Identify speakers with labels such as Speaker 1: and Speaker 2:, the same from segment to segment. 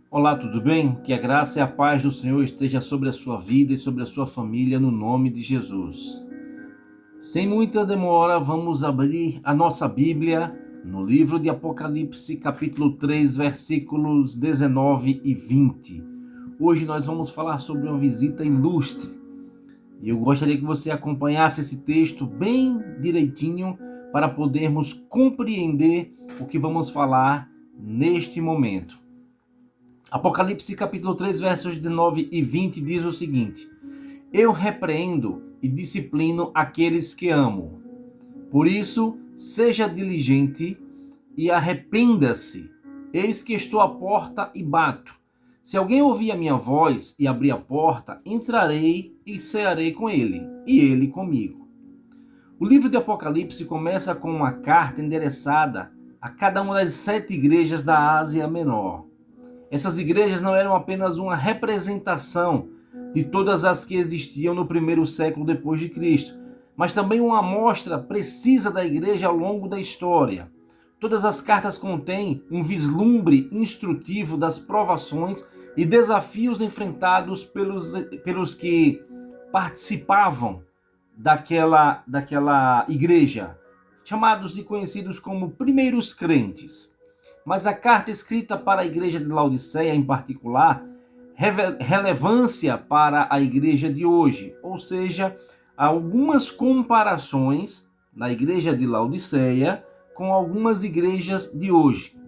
Speaker 1: Olá, tudo bem? Que a graça e a paz do Senhor esteja sobre a sua vida e sobre a sua família, no nome de Jesus. Sem muita demora, vamos abrir a nossa Bíblia no livro de Apocalipse, capítulo 3, versículos 19 e 20. Hoje nós vamos falar sobre uma visita ilustre. E eu gostaria que você acompanhasse esse texto bem direitinho para podermos compreender o que vamos falar neste momento. Apocalipse capítulo 3, versos 19 e 20 diz o seguinte: Eu repreendo e disciplino aqueles que amo. Por isso, seja diligente e arrependa-se. Eis que estou à porta e bato. Se alguém ouvir a minha voz e abrir a porta, entrarei e cearei com ele, e ele comigo. O livro de Apocalipse começa com uma carta endereçada a cada uma das 7 igrejas da Ásia Menor. Essas igrejas não eram apenas uma representação de todas as que existiam no primeiro século depois de Cristo, mas também uma amostra precisa da igreja ao longo da história. Todas as cartas contêm um vislumbre instrutivo das provações e desafios enfrentados pelos que participavam daquela igreja, chamados e conhecidos como primeiros crentes. Mas a carta escrita para a igreja de Laodiceia, em particular, relevância para a igreja de hoje, ou seja, algumas comparações na igreja de Laodiceia com algumas igrejas de hoje.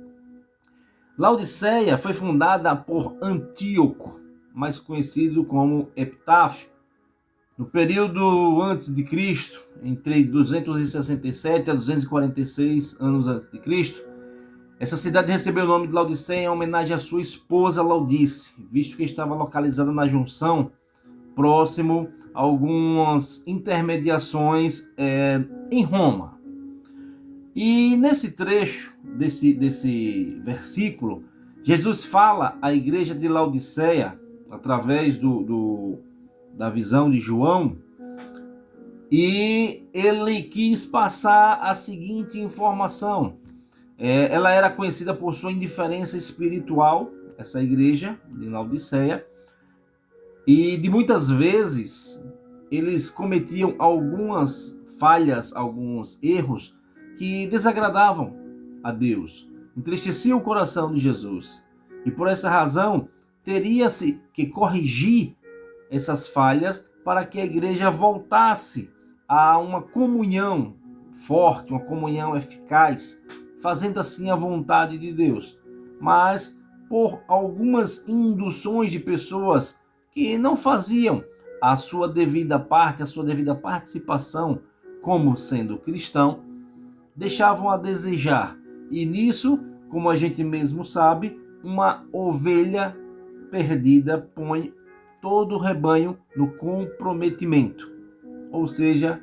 Speaker 1: Laodiceia foi fundada por Antíoco, mais conhecido como Epitáfio, no período antes de Cristo, entre 267 a 246 anos antes de Cristo. Essa cidade recebeu o nome de Laodiceia em homenagem à sua esposa Laodice, visto que estava localizada na junção, próximo a algumas intermediações em Roma. E nesse trecho desse versículo, Jesus fala à igreja de Laodiceia, através da visão de João, e ele quis passar a seguinte informação. Ela era conhecida por sua indiferença espiritual, essa igreja de Laodiceia, e de muitas vezes eles cometiam algumas falhas, alguns erros que desagradavam a Deus, entristeciam o coração de Jesus. E por essa razão, teria-se que corrigir essas falhas para que a igreja voltasse a uma comunhão forte, uma comunhão eficaz, fazendo assim a vontade de Deus. Mas por algumas induções de pessoas que não faziam a sua devida parte, a sua devida participação como sendo cristão, deixavam a desejar. E nisso, como a gente mesmo sabe, uma ovelha perdida põe todo o rebanho no comprometimento. Ou seja,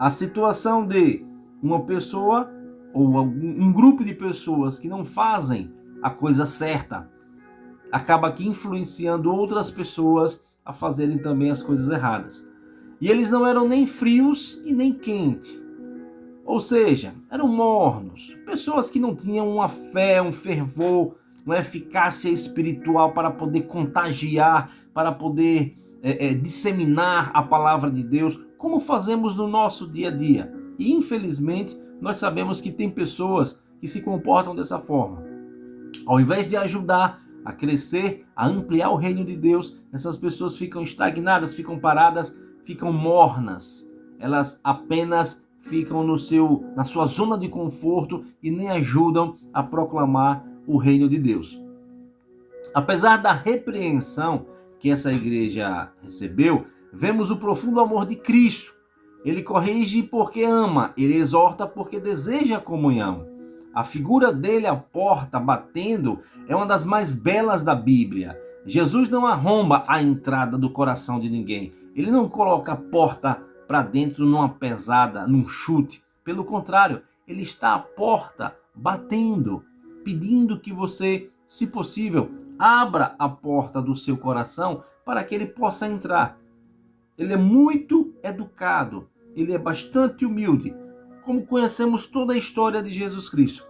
Speaker 1: a situação de uma pessoa ou um grupo de pessoas que não fazem a coisa certa acaba aqui influenciando outras pessoas a fazerem também as coisas erradas. E eles não eram nem frios e nem quentes. Ou seja, eram mornos, pessoas que não tinham uma fé, um fervor, uma eficácia espiritual para poder contagiar, para poder disseminar a palavra de Deus, como fazemos no nosso dia a dia. E infelizmente, nós sabemos que tem pessoas que se comportam dessa forma. Ao invés de ajudar a crescer, a ampliar o reino de Deus, essas pessoas ficam estagnadas, ficam paradas, ficam mornas. Elas apenas ficam na sua zona de conforto e nem ajudam a proclamar o reino de Deus. Apesar da repreensão que essa igreja recebeu, vemos o profundo amor de Cristo. Ele corrige porque ama, ele exorta porque deseja comunhão. A figura dele à porta batendo é uma das mais belas da Bíblia. Jesus não arromba a entrada do coração de ninguém. Ele não coloca a porta para dentro numa pesada, num chute. Pelo contrário, ele está à porta batendo, pedindo que você, se possível, abra a porta do seu coração para que ele possa entrar. Ele é muito educado, ele é bastante humilde, como conhecemos toda a história de Jesus Cristo.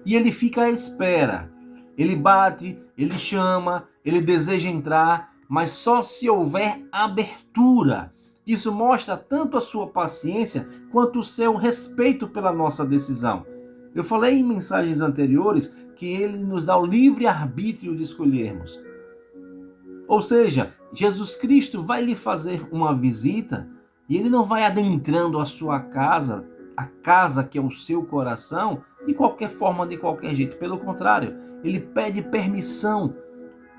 Speaker 1: E ele fica à espera. Ele bate, ele chama, ele deseja entrar, mas só se houver abertura. Isso mostra tanto a sua paciência quanto o seu respeito pela nossa decisão. Eu falei em mensagens anteriores que ele nos dá o livre arbítrio de escolhermos. Ou seja, Jesus Cristo vai lhe fazer uma visita e ele não vai adentrando a sua casa, a casa que é o seu coração, de qualquer forma, de qualquer jeito. Pelo contrário, ele pede permissão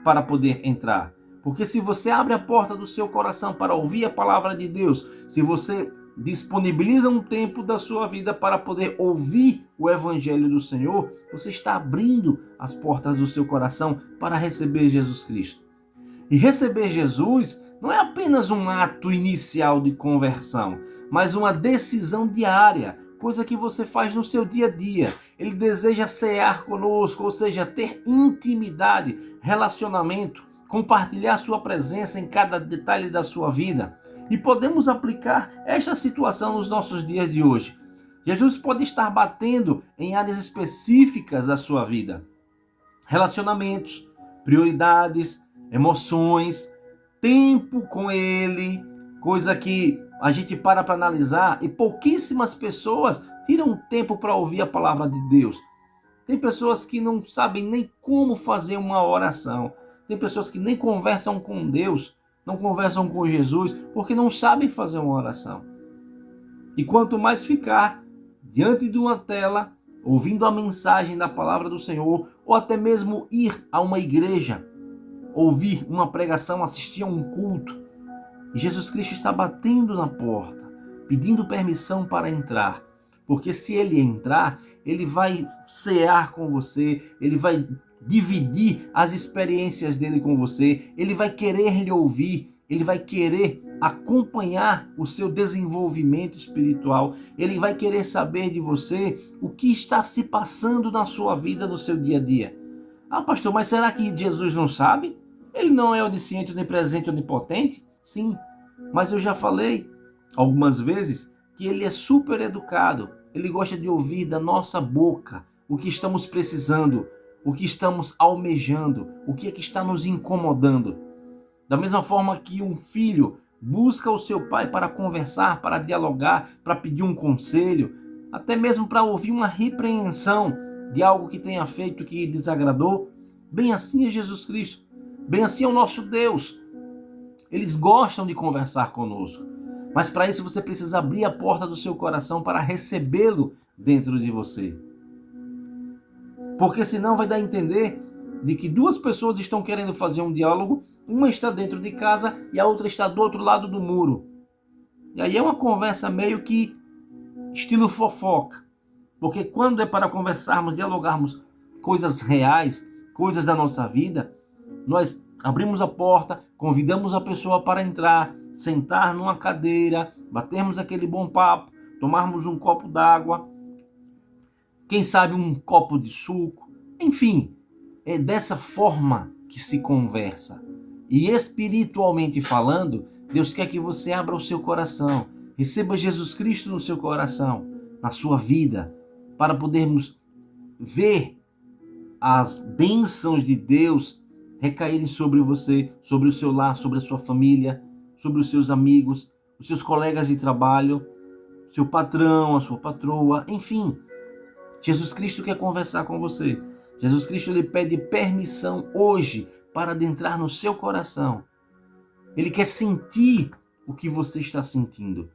Speaker 1: para poder entrar. Porque se você abre a porta do seu coração para ouvir a palavra de Deus, se você disponibiliza um tempo da sua vida para poder ouvir o evangelho do Senhor, você está abrindo as portas do seu coração para receber Jesus Cristo. E receber Jesus não é apenas um ato inicial de conversão, mas uma decisão diária, coisa que você faz no seu dia a dia. Ele deseja cear conosco, ou seja, ter intimidade, relacionamento, compartilhar sua presença em cada detalhe da sua vida. E podemos aplicar esta situação nos nossos dias de hoje. Jesus pode estar batendo em áreas específicas da sua vida. Relacionamentos, prioridades, emoções, tempo com ele, coisa que a gente para analisar e pouquíssimas pessoas tiram tempo para ouvir a palavra de Deus. Tem pessoas que não sabem nem como fazer uma oração. Tem pessoas que nem conversam com Deus, não conversam com Jesus, porque não sabem fazer uma oração. E quanto mais ficar diante de uma tela, ouvindo a mensagem da palavra do Senhor, ou até mesmo ir a uma igreja, ouvir uma pregação, assistir a um culto, e Jesus Cristo está batendo na porta, pedindo permissão para entrar. Porque se ele entrar, ele vai cear com você, ele vai dividir as experiências dele com você, ele vai querer lhe ouvir, ele vai querer acompanhar o seu desenvolvimento espiritual, ele vai querer saber de você o que está se passando na sua vida, no seu dia a dia. Ah, pastor, mas será que Jesus não sabe? Ele não é onisciente, onipresente, onipotente? Sim, mas eu já falei algumas vezes que ele é super educado. Ele gosta de ouvir da nossa boca o que estamos precisando, o que estamos almejando, o que é que está nos incomodando. Da mesma forma que um filho busca o seu pai para conversar, para dialogar, para pedir um conselho, até mesmo para ouvir uma repreensão de algo que tenha feito que desagradou, bem assim é Jesus Cristo, bem assim é o nosso Deus. Eles gostam de conversar conosco, mas para isso você precisa abrir a porta do seu coração para recebê-lo dentro de você. Porque senão vai dar a entender de que duas pessoas estão querendo fazer um diálogo, uma está dentro de casa e a outra está do outro lado do muro. E aí é uma conversa meio que estilo fofoca. Porque quando é para conversarmos, dialogarmos coisas reais, coisas da nossa vida, nós abrimos a porta, convidamos a pessoa para entrar, sentar numa cadeira, batermos aquele bom papo, tomarmos um copo d'água, quem sabe um copo de suco, enfim, é dessa forma que se conversa. E espiritualmente falando, Deus quer que você abra o seu coração, receba Jesus Cristo no seu coração, na sua vida, para podermos ver as bênçãos de Deus recaírem sobre você, sobre o seu lar, sobre a sua família, sobre os seus amigos, os seus colegas de trabalho, seu patrão, a sua patroa, enfim. Jesus Cristo quer conversar com você. Jesus Cristo lhe pede permissão hoje para adentrar no seu coração. Ele quer sentir o que você está sentindo.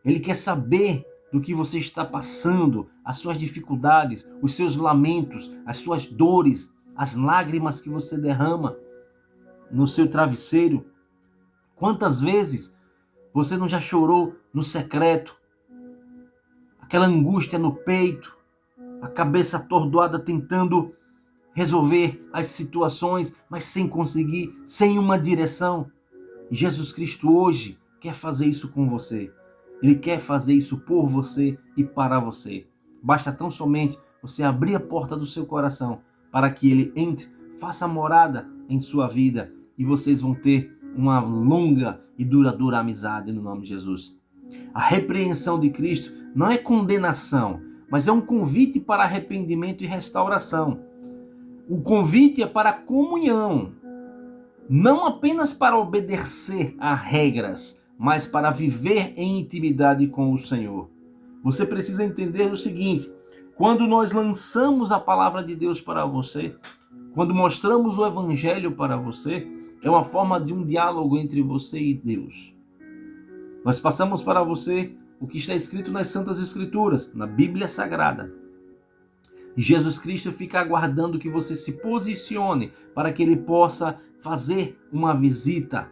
Speaker 1: Ele quer saber do que você está passando, as suas dificuldades, os seus lamentos, as suas dores, as lágrimas que você derrama no seu travesseiro. Quantas vezes você não já chorou no secreto? Aquela angústia no peito, a cabeça atordoada tentando resolver as situações, mas sem conseguir, sem uma direção. E Jesus Cristo hoje quer fazer isso com você. Ele quer fazer isso por você e para você. Basta tão somente você abrir a porta do seu coração para que ele entre, faça morada em sua vida e vocês vão ter uma longa e duradoura amizade no nome de Jesus. A repreensão de Cristo não é condenação, mas é um convite para arrependimento e restauração. O convite é para a comunhão, não apenas para obedecer a regras, mas para viver em intimidade com o Senhor. Você precisa entender o seguinte: quando nós lançamos a palavra de Deus para você, quando mostramos o evangelho para você, é uma forma de um diálogo entre você e Deus. Nós passamos para você o que está escrito nas Santas Escrituras, na Bíblia Sagrada. E Jesus Cristo fica aguardando que você se posicione para que ele possa fazer uma visita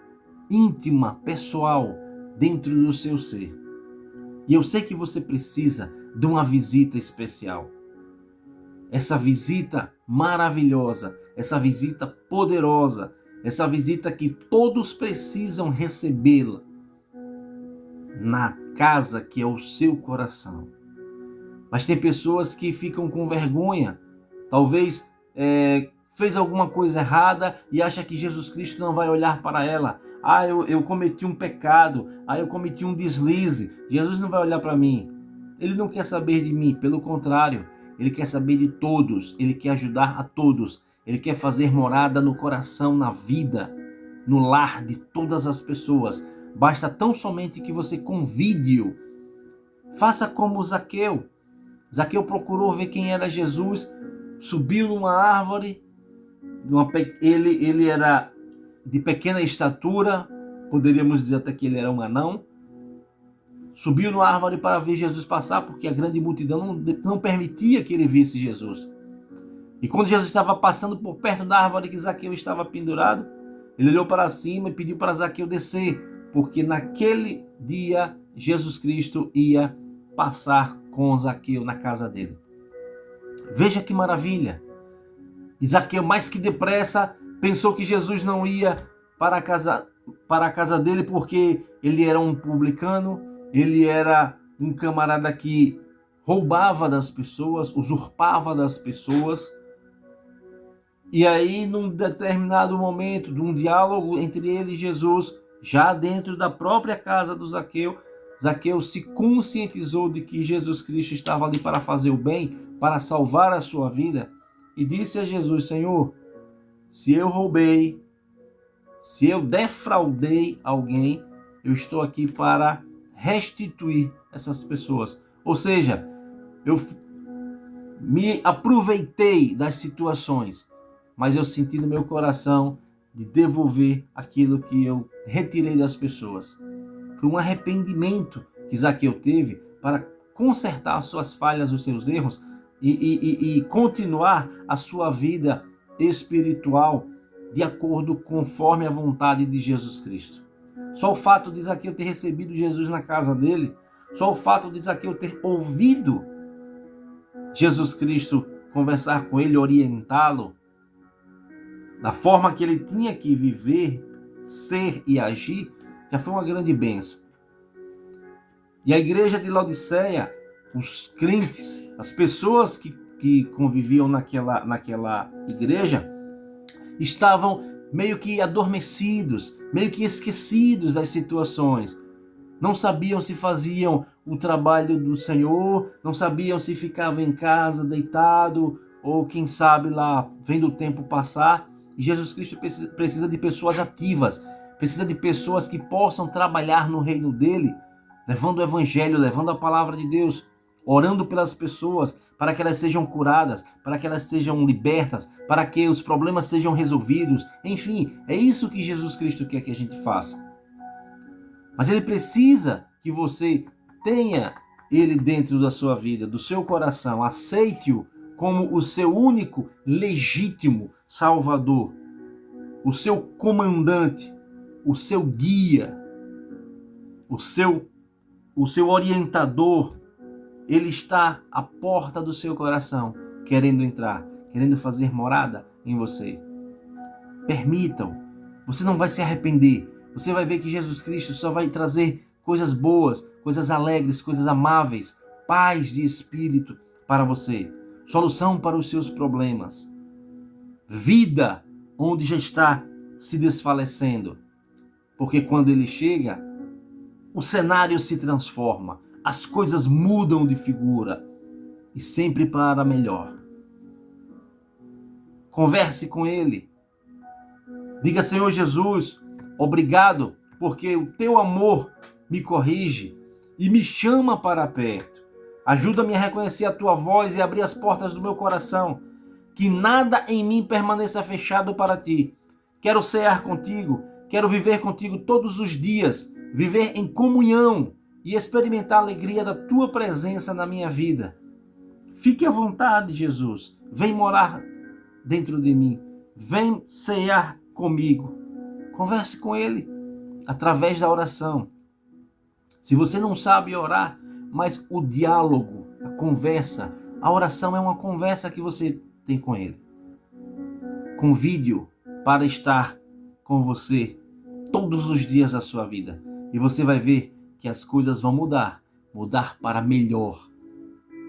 Speaker 1: íntima, pessoal, dentro do seu ser. E eu sei que você precisa de uma visita especial. Essa visita maravilhosa, essa visita poderosa, essa visita que todos precisam recebê-la na casa que é o seu coração. Mas tem pessoas que ficam com vergonha, talvez fez alguma coisa errada e acha que Jesus Cristo não vai olhar para ela. Eu cometi um pecado, eu cometi um deslize, Jesus não vai olhar para mim. Ele não quer saber de mim, pelo contrário, ele quer saber de todos, ele quer ajudar a todos, ele quer fazer morada no coração, na vida, no lar de todas as pessoas. Basta tão somente que você convide-o. Faça como Zaqueu. Zaqueu procurou ver quem era Jesus, subiu numa árvore, ele era de pequena estatura, poderíamos dizer até que ele era um anão, subiu numa árvore para ver Jesus passar, porque a grande multidão não permitia que ele visse Jesus. E quando Jesus estava passando por perto da árvore que Zaqueu estava pendurado, ele olhou para cima e pediu para Zaqueu descer, porque naquele dia Jesus Cristo ia passar com Zaqueu na casa dele. Veja que maravilha! E Zaqueu, mais que depressa, pensou que Jesus não ia para a casa dele porque ele era um publicano, ele era um camarada que roubava das pessoas, usurpava das pessoas. E aí, num determinado momento, de um diálogo entre ele e Jesus, já dentro da própria casa do Zaqueu, Zaqueu se conscientizou de que Jesus Cristo estava ali para fazer o bem, para salvar a sua vida, e disse a Jesus: Senhor, se eu roubei, se eu defraudei alguém, eu estou aqui para restituir essas pessoas. Ou seja, eu me aproveitei das situações, mas eu senti no meu coração de devolver aquilo que eu retirei das pessoas. Foi um arrependimento que Zaqueu teve para consertar suas falhas, os seus erros e continuar a sua vida espiritual de acordo conforme a vontade de Jesus Cristo. Só o fato de Zaqueu ter recebido Jesus na casa dele, só o fato de Zaqueu ter ouvido Jesus Cristo conversar com ele, orientá-lo da forma que ele tinha que viver, ser e agir, já foi uma grande bênção. E a igreja de Laodiceia, os crentes, as pessoas que conviviam naquela igreja, estavam meio que adormecidos, meio que esquecidos das situações. Não sabiam se faziam o trabalho do Senhor, não sabiam se ficavam em casa deitado, ou quem sabe lá vendo o tempo passar. E Jesus Cristo precisa de pessoas ativas, precisa de pessoas que possam trabalhar no reino dele, levando o evangelho, levando a palavra de Deus, orando pelas pessoas, para que elas sejam curadas, para que elas sejam libertas, para que os problemas sejam resolvidos. Enfim, é isso que Jesus Cristo quer que a gente faça. Mas ele precisa que você tenha ele dentro da sua vida, do seu coração, aceite-o como o seu único legítimo Salvador, o seu comandante, o seu guia, o seu orientador. Ele está à porta do seu coração, querendo entrar, querendo fazer morada em você. Permitam, você não vai se arrepender. Você vai ver que Jesus Cristo só vai trazer coisas boas, coisas alegres, coisas amáveis, paz de espírito para você, solução para os seus problemas, vida onde já está se desfalecendo. Porque quando ele chega, o cenário se transforma, as coisas mudam de figura e sempre para melhor. Converse com Ele. Diga: Senhor Jesus, obrigado, porque o teu amor me corrige e me chama para perto. Ajuda-me a reconhecer a tua voz e abrir as portas do meu coração. Que nada em mim permaneça fechado para ti. Quero cear contigo, quero viver contigo todos os dias, viver em comunhão e experimentar a alegria da tua presença na minha vida. Fique à vontade, Jesus. Vem morar dentro de mim. Vem cear comigo. Converse com Ele através da oração. Se você não sabe orar, mas o diálogo, a conversa, a oração é uma conversa que você tem com Ele. Convide-o para estar com você todos os dias da sua vida. E você vai ver que as coisas vão mudar para melhor.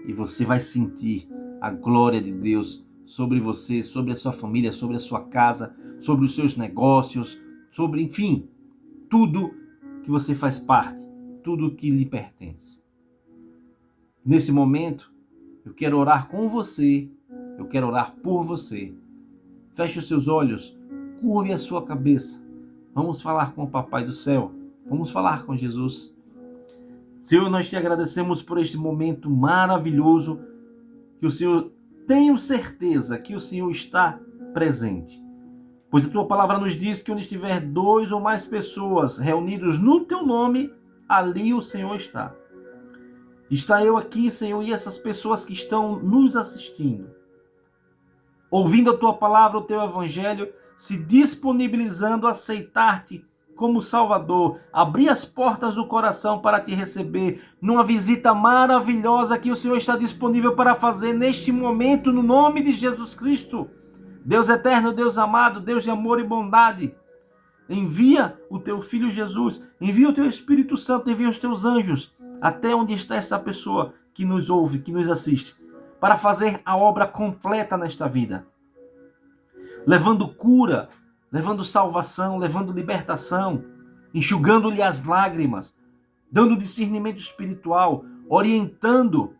Speaker 1: E você vai sentir a glória de Deus sobre você, sobre a sua família, sobre a sua casa, sobre os seus negócios, sobre, enfim, tudo que você faz parte, tudo que lhe pertence. Nesse momento, eu quero orar com você, eu quero orar por você. Feche os seus olhos, curve a sua cabeça. Vamos falar com o Papai do Céu, vamos falar com Jesus. Senhor, nós te agradecemos por este momento maravilhoso, que o Senhor, tenho certeza que o Senhor está presente. Pois a tua palavra nos diz que onde estiver 2 ou mais pessoas reunidos no teu nome, ali o Senhor está. Está eu aqui, Senhor, e essas pessoas que estão nos assistindo, ouvindo a tua palavra, o teu evangelho, se disponibilizando a aceitar-te como Salvador, abrir as portas do coração para te receber numa visita maravilhosa que o Senhor está disponível para fazer neste momento, no nome de Jesus Cristo. Deus eterno, Deus amado, Deus de amor e bondade, envia o teu Filho Jesus, envia o teu Espírito Santo, envia os teus anjos até onde está essa pessoa que nos ouve, que nos assiste, para fazer a obra completa nesta vida, levando cura, levando salvação, levando libertação, enxugando-lhe as lágrimas, dando discernimento espiritual, orientando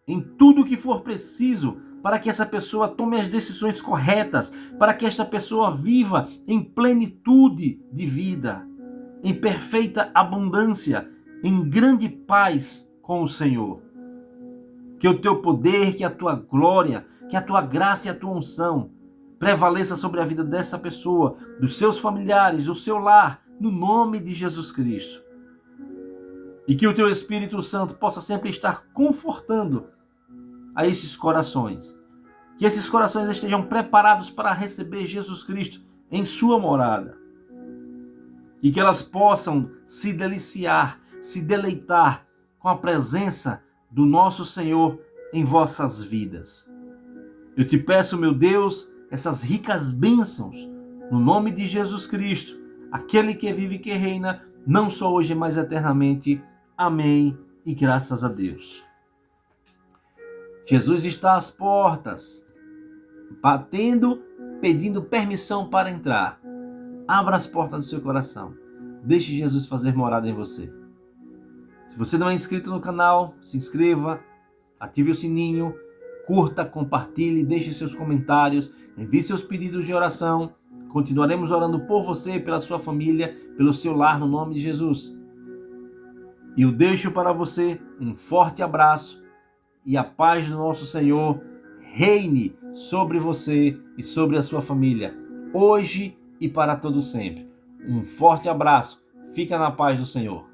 Speaker 1: em tudo o que for preciso para que essa pessoa tome as decisões corretas, para que esta pessoa viva em plenitude de vida, em perfeita abundância, em grande paz com o Senhor. Que o teu poder, que a tua glória, que a tua graça e a tua unção prevaleça sobre a vida dessa pessoa, dos seus familiares, do seu lar, no nome de Jesus Cristo. E que o teu Espírito Santo possa sempre estar confortando a esses corações. Que esses corações estejam preparados para receber Jesus Cristo em sua morada. E que elas possam se deliciar, se deleitar com a presença do nosso Senhor em vossas vidas. Eu te peço, meu Deus, essas ricas bênçãos, no nome de Jesus Cristo, aquele que vive e que reina, não só hoje, mas eternamente. Amém e graças a Deus. Jesus está às portas, batendo, pedindo permissão para entrar. Abra as portas do seu coração. Deixe Jesus fazer morada em você. Se você não é inscrito no canal, se inscreva, ative o sininho, curta, compartilhe, deixe seus comentários, envie seus pedidos de oração. Continuaremos orando por você, pela sua família, pelo seu lar, no nome de Jesus. E eu deixo para você um forte abraço e a paz do nosso Senhor reine sobre você e sobre a sua família, hoje e para todo sempre. Um forte abraço. Fica na paz do Senhor.